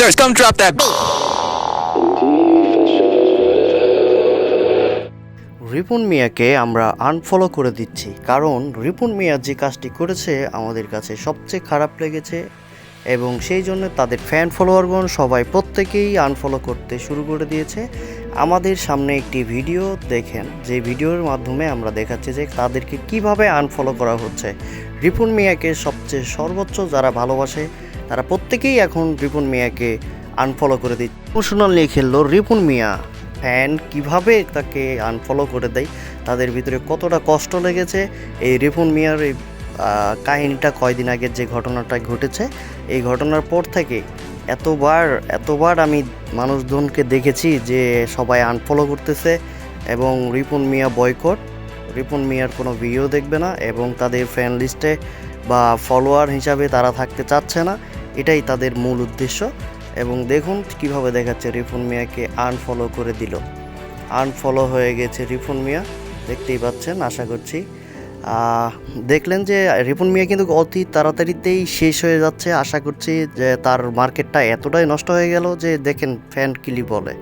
Motherfuckers, come drop that. Ripon মিয়াকে আমরা unfollow করে দিচ্ছি, কারণ রিপন মিয়া যে কাজটি করেছে আমাদের কাছে সবচেয়ে খারাপ লেগেছে এবং সেই জন্য তাদের ফ্যান ফলোয়ারগণ সবাই প্রত্যেকেই আনফলো করতে শুরু করে দিয়েছে। আমাদের সামনে একটি ভিডিও দেখেন, যে ভিডিওর মাধ্যমে আমরা দেখাচ্ছি যে তাদেরকে কিভাবে আনফলো করা হচ্ছে। রিপন মিয়াকে সবচেয়ে সর্বোচ্চ যারা ভালোবাসে তারা প্রত্যেকেই এখন রিপন মিয়াকে আনফলো করে দিচ্ছে। ইমোশনাল নিয়ে খেললো রিপন মিয়া, ফ্যান কিভাবে তাকে আনফলো করে দেয়, তাদের ভিতরে কতটা কষ্ট লেগেছে। এই রিপন মিয়ার এই কাহিনীটা কয়দিন আগের যে ঘটনাটা ঘটেছে, এই ঘটনার পর থেকে এতবার আমি মানুষজনকে দেখেছি যে সবাই আনফলো করতেছে এবং রিপন মিয়া বয়কট, রিপন মিয়ার কোনো ভিডিও দেখবে না এবং তাদের ফ্যান লিস্টে বা ফলোয়ার হিসাবে তারা থাকতে চাচ্ছে না, এটাই তাদের মূল উদ্দেশ্য। এবং দেখুন কিভাবে দেখাচ্ছে, রিপন মিয়াকে আনফলো করে দিল, আনফলো হয়ে গেছে রিপন মিয়া, দেখতেই পাচ্ছেন। আশা করছি দেখলেন যে রিপন মিয়া কিন্তু অতি তাড়াতাড়িতেই শেষ হয়ে যাচ্ছে। আশা করছি যে তার মার্কেটটা এতটাই নষ্ট হয়ে গেল যে দেখেন ফ্যান কিলি বলে।